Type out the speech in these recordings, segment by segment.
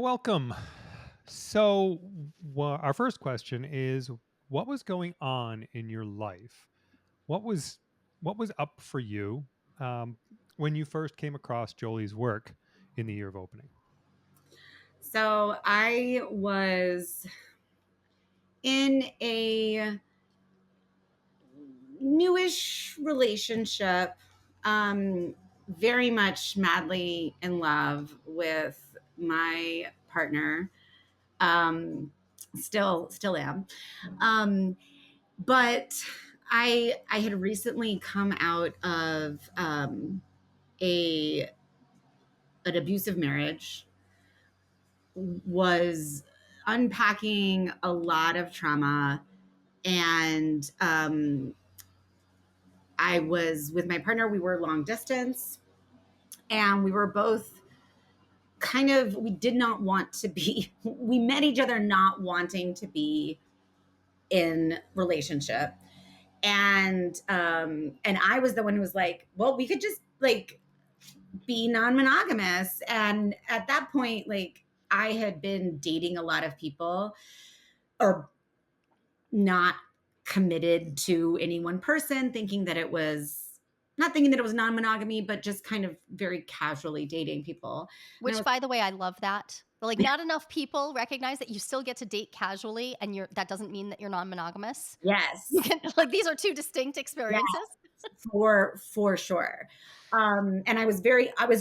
welcome. So, our first question is, what was going on in your life? What was what was up for you um, when you first came across Jolie's work in the year of opening? So I was in a newish relationship, very much madly in love with my partner. Um, still am. But I had recently come out of a an abusive marriage, was unpacking a lot of trauma, and I was with my partner. We were long distance, and we were both we did not want to be, we met each other not wanting to be in relationship. And I was the one who was like, well, we could just like be non-monogamous. And at that point, like, I had been dating a lot of people, or not committed to any one person, thinking that it was not thinking that it was non-monogamy, but just kind of very casually dating people. And I Which, was by the way, I love that. But, like, not enough people recognize that you still get to date casually, and that doesn't mean that you're non-monogamous. You yes, can like, these are 2 distinct yeah, experiences. for sure. And I was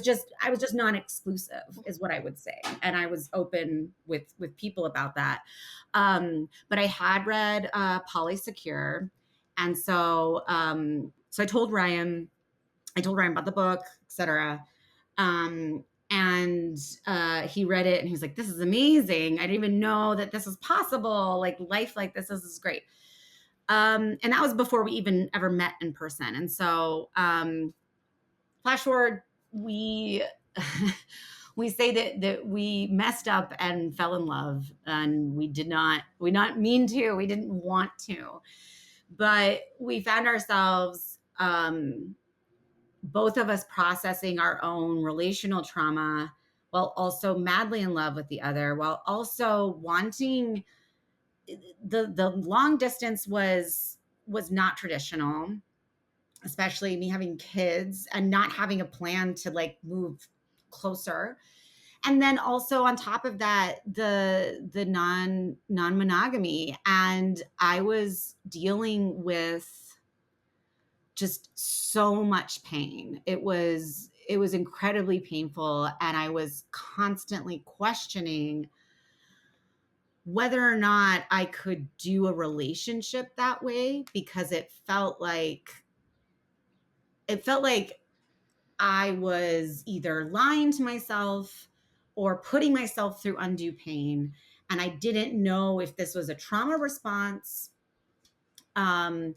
just non-exclusive, is what I would say, and I was open with people about that. But I had read Polysecure, and so I told Ryan about the book, etc. And he read it and he was like, "This is amazing! I didn't even know that this was possible. Like, life like this is great." And that was before we even ever met in person. And so, flash forward, we we say that we messed up and fell in love, and we not mean to, we didn't want to, but we found ourselves, both of us processing our own relational trauma while also madly in love with the other, while also wanting the long distance was not traditional, especially me having kids and not having a plan to like move closer. And then also on top of that, the non-monogamy, and I was dealing with just so much pain. It was incredibly painful, and I was constantly questioning whether or not I could do a relationship that way, because it felt like I was either lying to myself or putting myself through undue pain, and I didn't know if this was a trauma response. um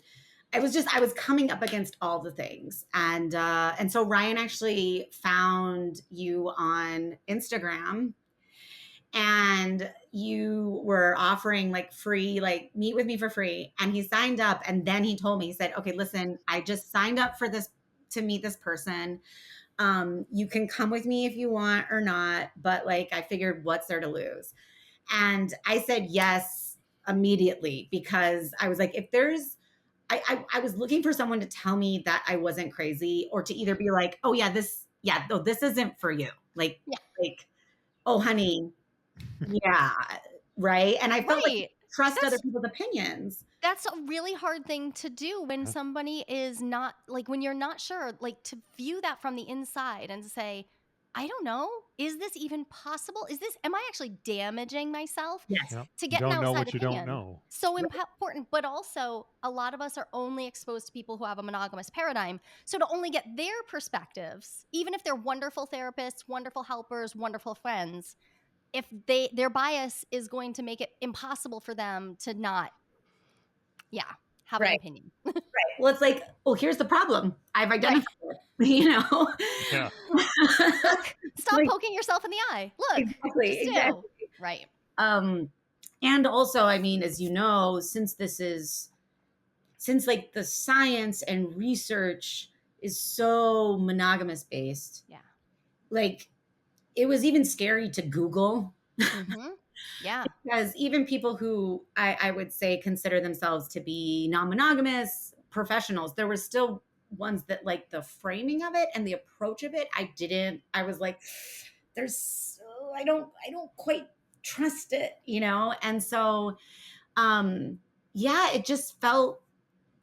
I was coming up against all the things, and so Ryan actually found you on Instagram, and you were offering like free, like, meet with me for free, and he signed up, and then he told me, he said, "Okay, listen, I just signed up for this, to meet this person. You can come with me if you want or not, but like, I figured, what's there to lose?" And I said yes immediately, because I was like, if there's I was looking for someone to tell me that I wasn't crazy, or to either be like, "Oh yeah, no, this isn't for you." Yeah, Like, "Oh honey, yeah, right." And I felt like right. trust other That's people's opinions. that's a really hard thing to do when Yeah. somebody is not like, when you're not sure, like, to view that from the inside and to say, "I don't know, is this even possible? Am I actually damaging myself Yes. Yeah. to You get an don't know outside what you don't opinion?" know. So Right. important, but also a lot of us are only exposed to people who have a monogamous paradigm. So to only get their perspectives, even if they're wonderful therapists, wonderful helpers, wonderful friends, if their bias is going to make it impossible for them to not, yeah, have an Right. opinion. Right. Well, it's like, "Oh, here's the problem. I've Right. identified it." You know? Yeah. Look, stop Like, poking yourself in the eye. Look, exactly, just do. exactly. Right. Um, and also, I mean, as you know, since like the science and research is so monogamous based, Yeah. like, it was even scary to Google. Mhm. Yeah. Because even people who I would say consider themselves to be non-monogamous professionals, there was still ones that like the framing of it and the approach of it. I was like, I don't quite trust it, you know? And so, yeah, it just felt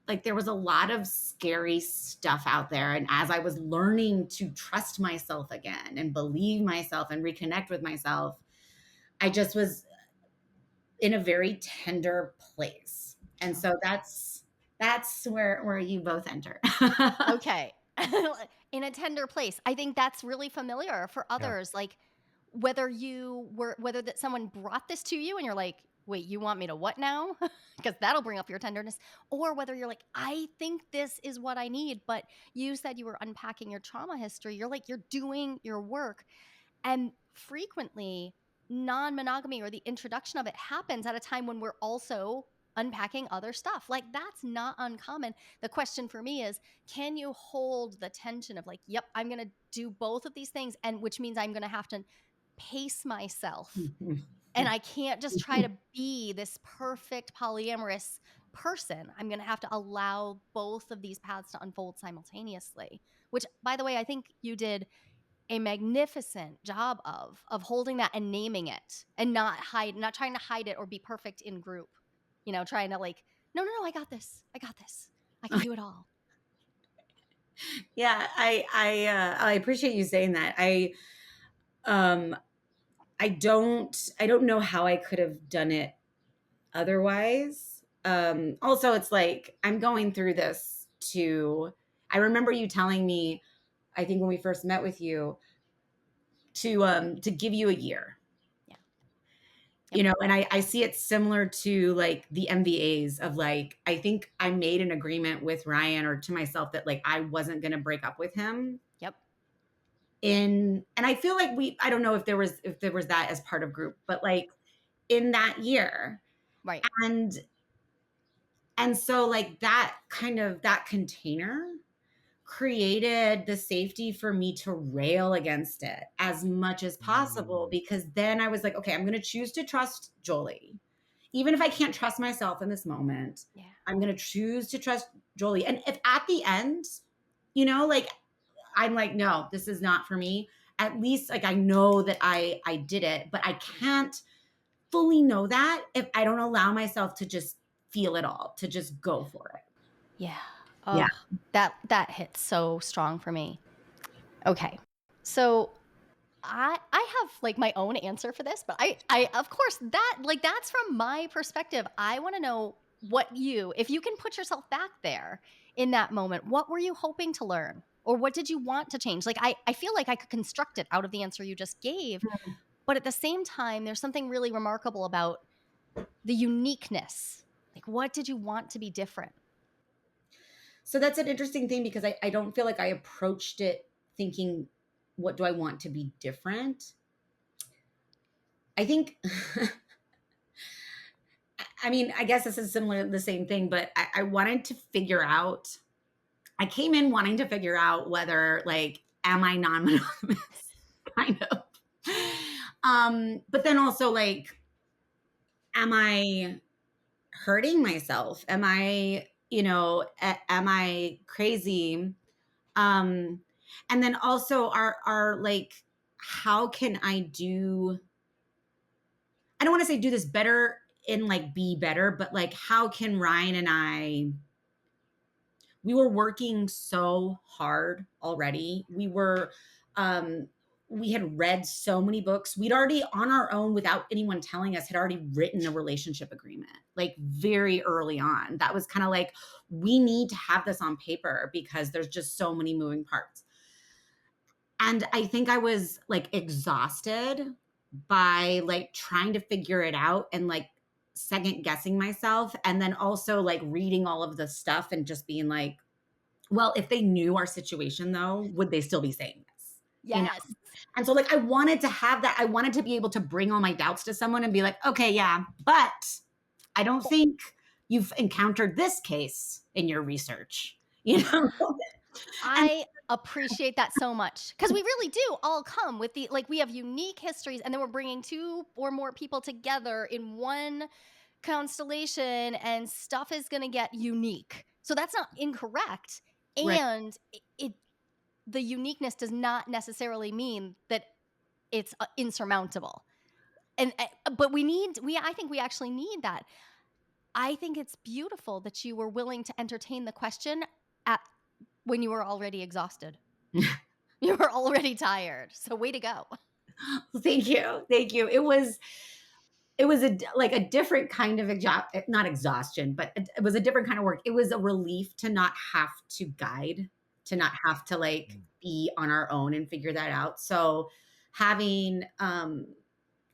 like there was a lot of scary stuff out there. And as I was learning to trust myself again and believe myself and reconnect with myself, I just was in a very tender place. And so that's where you both enter. Okay. In a tender place. I think that's really familiar for Yeah. others, like, whether that someone brought this to you and you're like, "Wait, you want me to what now?" Because 'Cause that'll bring up your tenderness, or whether you're like, "I think this is what I need," but you said you were unpacking your trauma history. You're doing your work. And frequently, non monogamy or the introduction of it happens at a time when we're also unpacking other stuff. Like, that's not uncommon. The question for me is, can you hold the tension of, like, yep, I'm going to do both of these things, and which means I'm going to have to pace myself. And I can't just try to be this perfect polyamorous person. I'm going to have to allow both of these paths to unfold simultaneously, which, by the way, I think you did a magnificent job of holding that and naming it and not trying to hide it or be perfect in group. Trying to, like, "No, no, no, I got this. I got this. I can do it all." Yeah, I appreciate you saying that. Um I don't know how I could have done it otherwise. Also, it's like I'm going through this too. I remember you telling me, I think when we first met with you, to give you a year. Yeah. You Yep. know, and I see it similar to like the MVAs of like, I think I made an agreement with Ryan or to myself that like I wasn't going to break up with him Yep. and I feel like I don't know if there was that as part of group, but like in that year. Right. And and so like that container created the safety for me to rail against it as much as possible Mm. because then I was like, okay, I'm going to choose to trust Jolie. Even if I can't trust myself in this moment, Yeah. I'm going to choose to trust Jolie. And if at the end, like I'm like, no, this is not for me. At least like I know that I did it, but I can't fully know that if I don't allow myself to just feel it all, to just go for it. Yeah. Yeah. Oh, that hits so strong for me. Okay. So I have, like, my own answer for this, but I of course, that's from my perspective. I wanna know if you can put yourself back there in that moment, what were you hoping to learn? Or what did you want to change? Like, I feel like I could construct it out of the answer you just gave, but at the same time, there's something really remarkable about the uniqueness. Like, what did you want to be different? So that's an interesting thing because I don't feel like I approached it thinking, what do I want to be different? I think, I mean, I guess this is similar, the same thing, but I wanted to figure out, I came in wanting to figure out whether, like, am I non monogamous? Kind of. But then also, like, am I hurting myself? Am I, am I crazy? Um, and then also are like, how can I don't want to say do this better and like be better, but like, how can Ryan and we were working so hard already. Um, we had read so many books. We'd already on our own without anyone telling us had already written a relationship agreement like very early on. That was kind of like, we need to have this on paper because there's just so many moving parts. And I think I was like exhausted by like trying to figure it out and like second guessing myself. And then also like reading all of the stuff and just being like, well, if they knew our situation though, would they still be saying this? You know? Yes. And so like I wanted to have that. I wanted to be able to bring all my doubts to someone and be like, okay, yeah, but I don't think you've encountered this case in your research, you know? And appreciate that so much because we really do all come with the like we have unique histories, and then we're bringing two or more people together in one constellation, and stuff is going to get unique. So that's not incorrect. Right. And the uniqueness does not necessarily mean that it's insurmountable. And but I think we actually need that. I think it's beautiful that you were willing to entertain the question at when you were already exhausted. You were already tired. So way to go. Thank you. Thank you. It was like a different kind of not exhaustion, but it was a different kind of work. It was a relief to not have to guide, to not have to like Mm. be on our own and figure that out. So having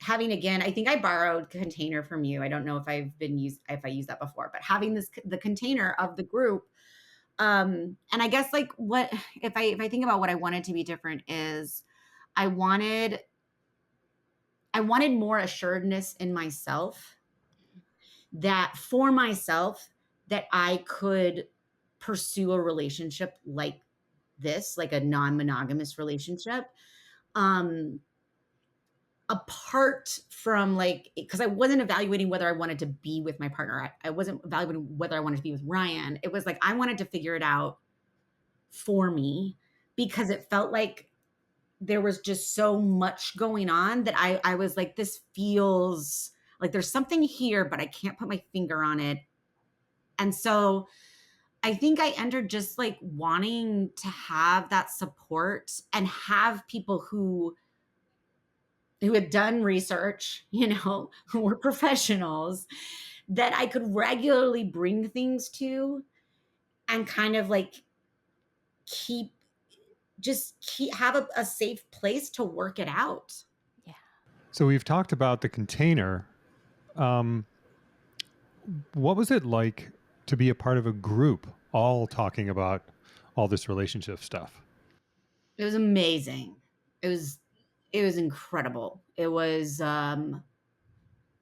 again, I think I borrowed container from you. I don't know if I used that before, but having the container of the group. And I guess like what if I think about what I wanted to be different is I wanted I wanted more assuredness in myself, that for myself, that I could pursue a relationship like this, like a non-monogamous relationship. Um Apart from like, because I wasn't evaluating whether I wanted to be with my partner. I wasn't evaluating whether I wanted to be with Ryan. It was like I wanted to figure it out for me, because it felt like there was just so much going on that I was like, this feels like there's something here, but I can't put my finger on it. And so I think I entered just like wanting to have that support and have people who had done research, who were professionals, that I could regularly bring things to and kind of like keep have a safe place to work it out. Yeah. So we've talked about the container. Um, what was it like to be a part of a group all talking about all this relationship stuff? It was amazing. It was it was incredible. It was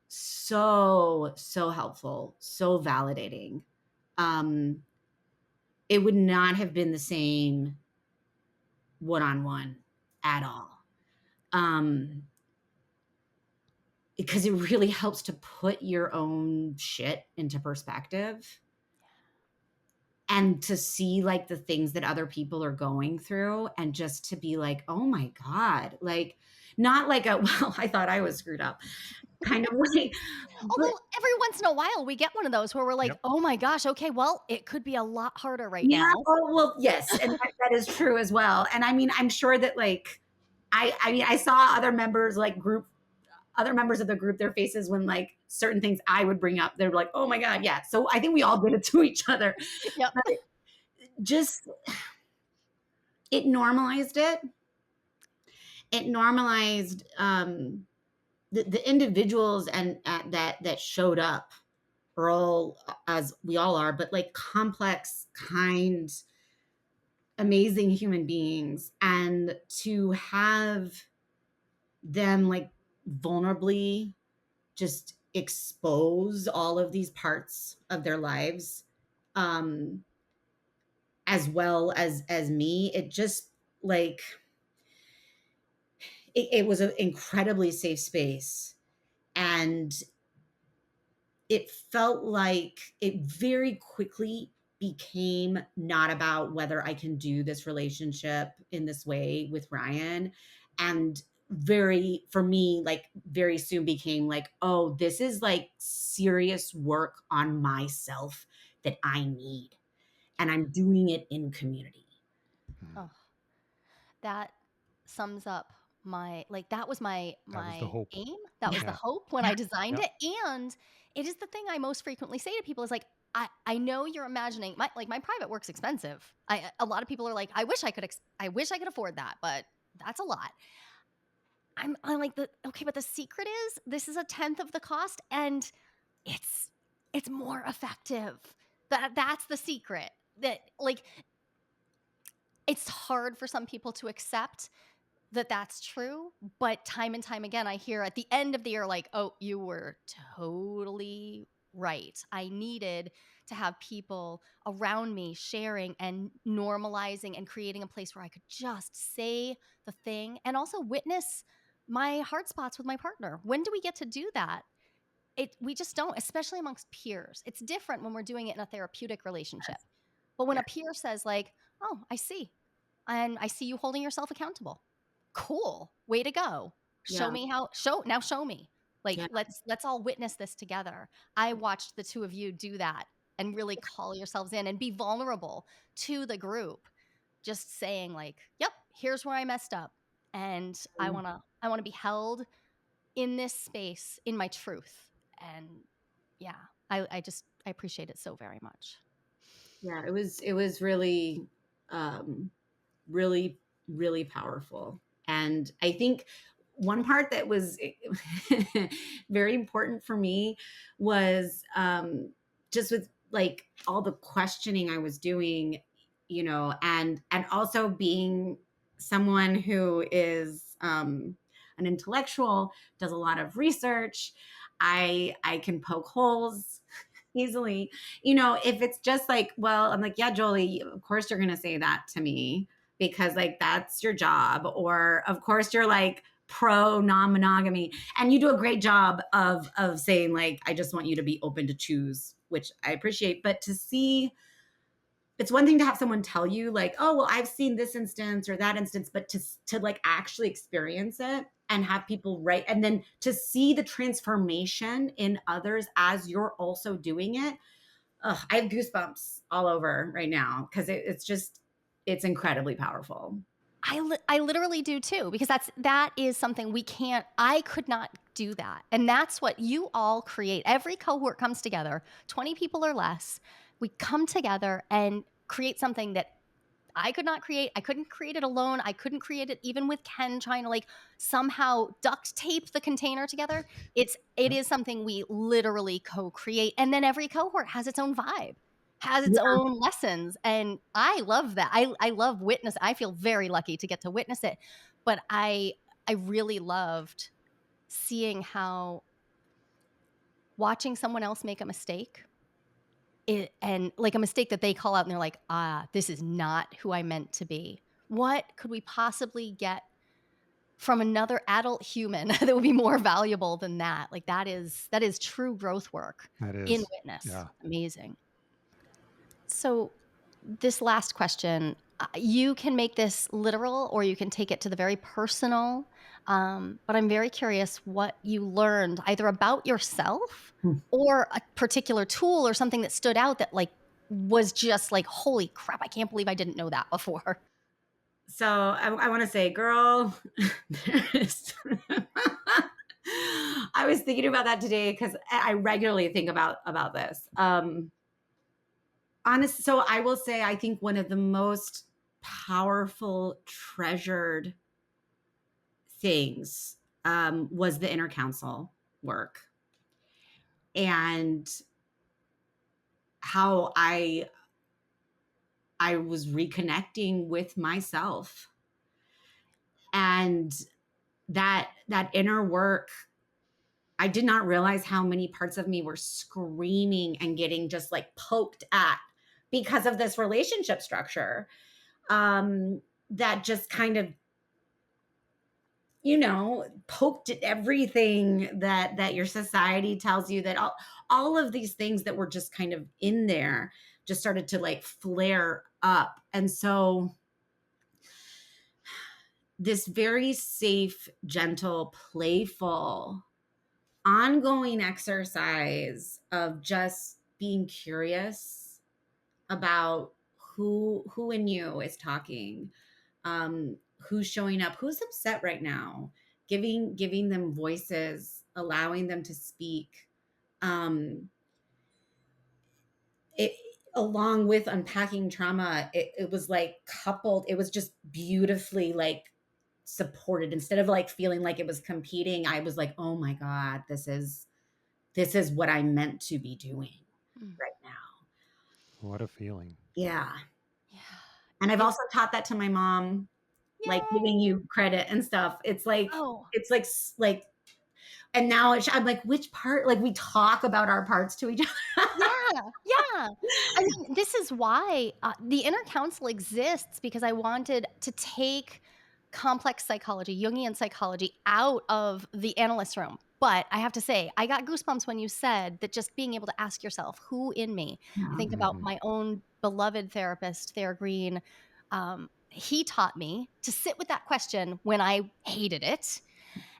so helpful, so validating. Um it would not have been the same one-on-one at all. Um because it really helps to put your own shit into perspective and to see like the things that other people are going through, and just to be like, oh my God, like not like a well, I thought I was screwed up kind of way, but Although every once in a while we get one of those where we're like, Yep. "Oh my gosh, okay, well, it could be a lot harder right yeah, now." oh well, yes, and that is true as well. And I mean, I'm sure that like I mean, I saw other members of the group, their faces when like certain things I would bring up, they're like, oh my God, yeah. So I think we all did it to each other. Yep. But just it normalized it. It normalized the individuals and that showed up are all, as we all are, but like complex, kind, amazing human beings, and to have them like vulnerably just expose all of these parts of their lives, um as well as me, it just like it was an incredibly safe space. And it felt like it very quickly became not about whether I can do this relationship in this way with Ryan. And for me, like very soon became like, oh, this is like serious work on myself that I need. And I'm doing it in community. Mm. Oh, that sums up that was my That was the my hope. aim. That was the Yeah. hope when I designed Yep. it, and it is the thing I most frequently say to people is like, I know you're imagining my private work's expensive. A lot of people are like, I wish I could afford that, but that's a lot. I'm like okay, but the secret is this is a tenth of the cost, and it's it's more effective. That's the secret. That like it's hard for some people to accept that that's true, but time and time again, I hear at the end of the year, like, "Oh, you were totally right. I needed to have people around me sharing and normalizing and creating a place where I could just say the thing and also witness my hard spots with my partner. When do we get to do that? We just don't, especially amongst peers. It's different when we're doing it in a therapeutic relationship. But when Yeah. a peer says like, "Oh, I see. And I see you holding yourself accountable. Cool. Way to go. Show Yeah. me how show me. Like Yeah. let's all witness this together." I watched the two of you do that and really call yourselves in and be vulnerable to the group. Just saying like, "Yep, here's where I messed up and I want to be held in this space in my truth." And yeah, I appreciate it so very much. Yeah. It was really, um, really, really powerful. And I think one part that was very important for me was, just with like all the questioning I was doing, and also being someone who is, an intellectual, does a lot of research. I can poke holes easily. If it's just like, well, I'm like, yeah, Jolie, of course you're going to say that to me because like that's your job. Or of course you're like pro non-monogamy, and you do a great job of saying like, I just want you to be open to choose, which I appreciate. But to see, it's one thing to have someone tell you like, oh, well, I've seen this instance or that instance, but to like actually experience it and have people write, and then to see the transformation in others as you're also doing it. Ugh, I have goosebumps all over right now because it's incredibly powerful. I literally do too, because that is something I could not do that. And that's what you all create. Every cohort comes together, 20 people or less. We come together and create something that I could not create. I couldn't create it alone. I couldn't create it even with Ken trying to like somehow duct tape the container together. It Yep. is something we literally co-create. And then every cohort has its own vibe, has its Yeah. own lessons. And I love that. I love witness. I feel very lucky to get to witness it. But I really loved seeing how watching someone else make a mistake and like a mistake that they call out and they're like, this is not who I meant to be. What could we possibly get from another adult human that would be more valuable than that? Like that is true growth work That in is. witness. Yeah. Amazing. So this last question, you can make this literal or you can take it to the very personal. But I'm very curious what you learned either about yourself or a particular tool or something that stood out that like was just like, holy crap, I can't believe I didn't know that before. So I want to say, girl, there's- I was thinking about that today because I regularly think about this. Honest, so I will say, I think one of the most powerful, treasured things, was the inner council work and how I was reconnecting with myself, and that inner work. I did not realize how many parts of me were screaming and getting just like poked at because of this relationship structure, that just kind of, poked at everything that your society tells you, that all of these things that were just kind of in there just started to like flare up. And so this very safe, gentle, playful, ongoing exercise of just being curious about who in you is talking, who's showing up, who's upset right now, giving them voices, allowing them to speak. Um, it Along with unpacking trauma, it was like coupled. It was just beautifully like supported. Instead of like feeling like it was competing, I was like, oh my god, this is what I meant to be doing Mm. right now. What a feeling. Yeah. Yeah. And I've It's also taught that to my mom, like yay. giving you credit and stuff. It's like Oh, it's like And now I'm like, which part? Like we talk about our parts to each other. Yeah, yeah. I mean, this is why, the inner council exists because I wanted to take complex psychology, Jungian psychology out of the analyst room. But I have to say, I got goosebumps when you said that just being able to ask yourself, "Who in me?" I Yeah. think about Mhm. my own beloved therapist, Thayer Green. He taught me to sit with that question when I hated it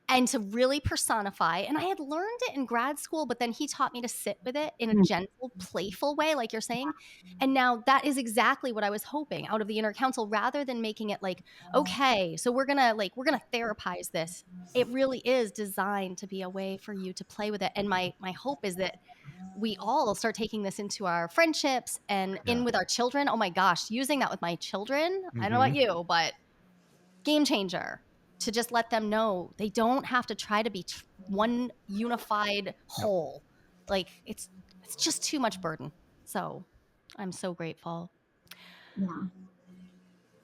and to really personify. And I had learned it in grad school, but then he taught me to sit with it in a Mm. gentle, playful way, like you're saying. And now that is exactly what I was hoping out of the inner council, rather than making it like, okay, so we're gonna therapize this. It really is designed to be a way for you to play with it. And my hope is that we all start taking this into our friendships and Yeah. in with our children. Oh my gosh, using that with my children. I don't know about Mhm. you, but game changer to just let them know they don't have to try to be one unified Yep. whole. Like it's just too much burden. So I'm so grateful. Yeah.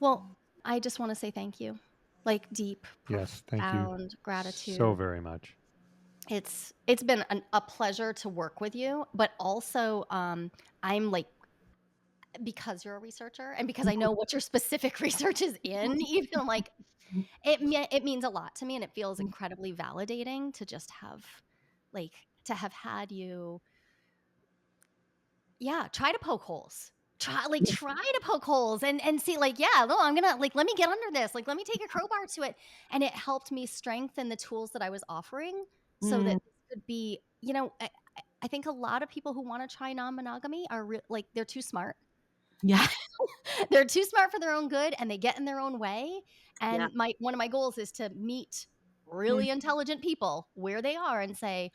Well, I just want to say thank you. Like deep, Yes, thank you profound so gratitude. very much. It's been a pleasure to work with you, but also I'm like, because you're a researcher and because I know what your specific research is in, even I'm like, it means a lot to me, and it feels incredibly validating to just have, like, to have had you, yeah, try to poke holes. Try to poke holes and see, like, yeah, no, I'm gonna, like, let me get under this, like, let me take a crowbar to it, and it helped me strengthen the tools that I was offering so Mm. that this could be, I think a lot of people who wanna try non-monogamy are like, they're too smart. Yeah. They're too smart for their own good, and they get in their own way, Yeah. and my one of my goals is to meet Mm. really intelligent people where they are and say,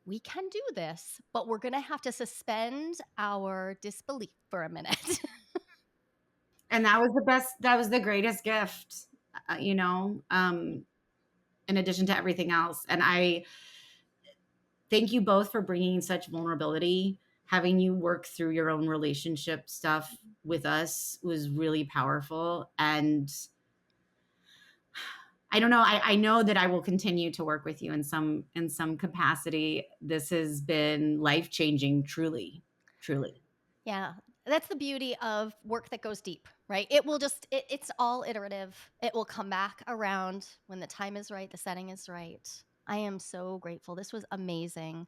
"We can do this, but we're gonna have to suspend our disbelief for a minute." And that was the best, that was the greatest gift, in addition to everything else. And I thank you both for bringing such vulnerability. Having you work through your own relationship stuff with us was really powerful. And I don't know. I know that I will continue to work with you in some capacity. This has been life changing, truly, truly. Yeah, that's the beauty of work that goes deep, right? It's all iterative. It will come back around when the time is right, the setting is right. I am so grateful. This was amazing.